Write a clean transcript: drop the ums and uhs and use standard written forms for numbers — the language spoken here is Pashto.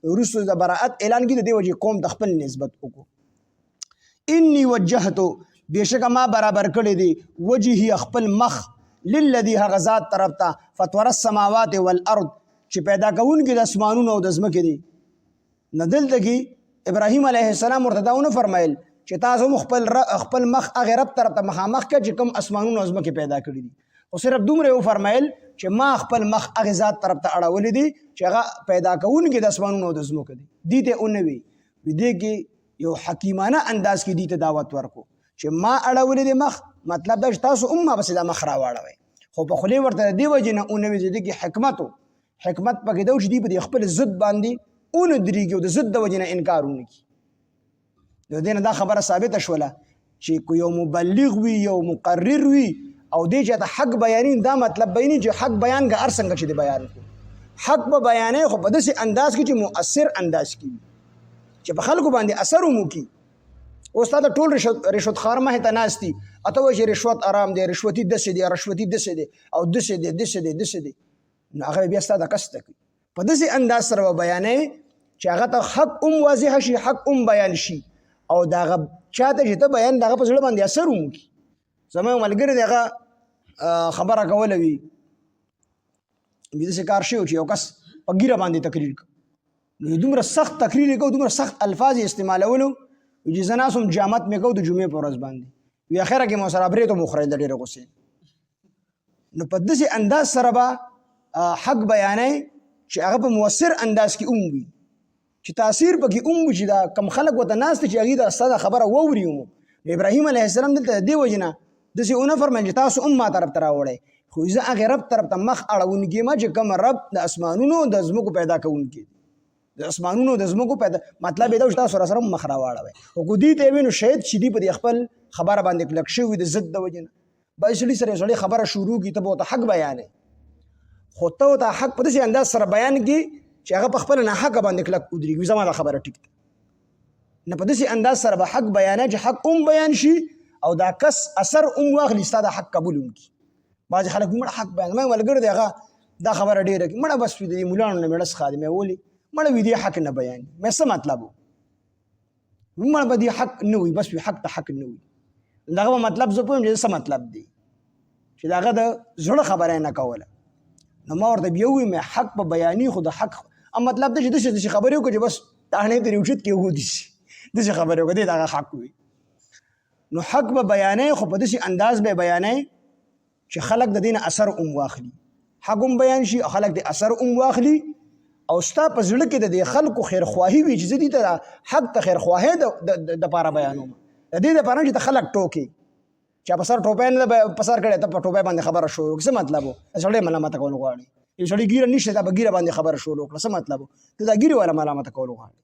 وروسته د براءت اعلان کړي، د دې وجې قوم د خپل نسبت وکړو. انی وجهتو بېشکه ما برابر کړی دی وجهي خپل مخ للذي هغه ذات طرف ته فطور السماوات والارض چې پیدا کوونکی د اسمانونو او د ځمکې دی. نه دلته کې ابراهیم علیه السلام ورته دا ونه فرمایل چې تاسو خپل مخ هغه رب طرف ته مخامخ کړه چې کوم اسمانونو او ځمکې پیدا کړي دي، خو صرف دومره وفرمایل چې ما خپل مخ هغه ذات طرف ته اړولی دی چې هغه پیدا کوونکی د اسمانونو او د ځمکو دی. دې ته ونه وي دې کې یو حکیمانه انداز کې دې ته دعوت ورکو چې ما اړولی دی مخ، مطلب دا چې تاسو ما پسې دا مخ راواړوئ، خو په خولې ورته د دې وجې نه ونه وي چې دې کې حکمت پکې دا چې دوی په خپل ضد باندې اون درېږي او د ضد د وجې نه انکار ونه کړي. د دې نه دا خبره ثابته شوله چې که یو مبلغ وي یو مقرر وي او دې چې ته حق بیانین، دا مطلب به نه چې حق بیان که هر څنګه چې د بیان کړو، حق به بیانې خو په داسې انداز کې چې مؤثر انداز کې وي چې په خلکو باندې اثر هم وکړي. اوس تا د ټول رشوت خوار مخې ته ناست دي، اته وایي چې رشوت حرام دی، رشوتي داسې دی، رشوتي داسې دی او داسې دی داسې دی داسې دی، نو هغه بیا ستا د قصد کوي په داسې انداز سره به بیانې چې هغه ته حق هم واضح شي، حق هم بیان شي او د هغه چا ته چې ته بیان د هغه په زړه باندې اثر هم وکړي. زما یو ملګری دی هغه خبره کوله وي داسې کار شوی چې یو کس په ږیره باندې تقریر کوي، نو دومره سخت تقریر یې کوو، دومره سخت الفاظ یې استعمالولو چې زه ناست وم جامت مې کوو د جمعې په ورځ باندې، وي اخره کې مو سره برېت هم وخوړی د ډېرې غوسې. نو په داسې انداز سره به حق بیانې چې هغه په مؤثر انداز کې هم وي، چې تاثیر پکې هم وي، چې دا کم خلک ورته ناست چې هغوی د ستا دا خبره واوري هم. ابراهیم علیه السلام دلته د دې وجې نه داسې ونه فرمایل چې تاسو هم ما طرف ته راوړئ، خو زه هغې رب طرف ته مخ اړونکی یم چې کوم رب د اسمانونو د ځمکو پیدا کوونکی، د اسمانونو د ځمکو پیدا، مطلب یې دا چې تاسو راسره مخ راواړوئ. خو که دوی ته یې وي نو شاید چې دوی په دې خپل خبره باندې کلک شوي د ضد د وجې نه. بعضې سړي سره یو سړی خبره شروع کړي، ته به ورته حق بیانې، خو ته ورته حق په داسې انداز سره بیان کړي چې هغه په خپله ناحقه باندې کلک ودرېږي، زما دا خبره ټیک ده. نه په داسې انداز سره به حق بیانې چې حق هم بیان شي او دا کس اثر هم واخلي، ستا دا حق قبول هم کړي. بعضې خلک مړه حق بیان، زما یو ملګری دی هغه دا خبره ډېره کوي، مړه بس د دې ملاڼو نه مېړه څښا دی. مې ولې مړه وي دې حق نه بیاني، مې څه مطلب و مړه به دې حق نه وي، بس وي حق ته حق نه وي، د هغه به مطلب زه پوهیم چې څه مطلب دی چې د هغه د زړه خبره یې نه کوله. نو ما ورته بیا وویل مې حق به بیاني، خو د حق مطلب دا چې داسې خبرې وکړو چې بس تاڼې ترې اوچت کې وودي شي، داسې خبرې وکړو، دې د هغه حق وي. نو حق به بیانې خو په داسې انداز به بیانې چې خلک د دې نه اثر هم واخلي، حق هم بیان شي او خلک د اثر هم واخلي او ستا په زړه کې د دې خلکو خیرخواهي وي چې زه دې ته حق ته خیرخواهۍ دپاره بیانوم، د دې دپاره چې ته خلک ټوکې چا په سر ټوپۍ نه ده په سر کړی، ته په ټوپۍ باندې خبره شروع کړې، څه مطلب و؟ سړی ملامته کول غواړي، یو سړی ګیره نشته دا په ګیره باندې خبره شروع کړه، څه مطلب و؟ ته دا ګیرې والا ملامته کول غواړي.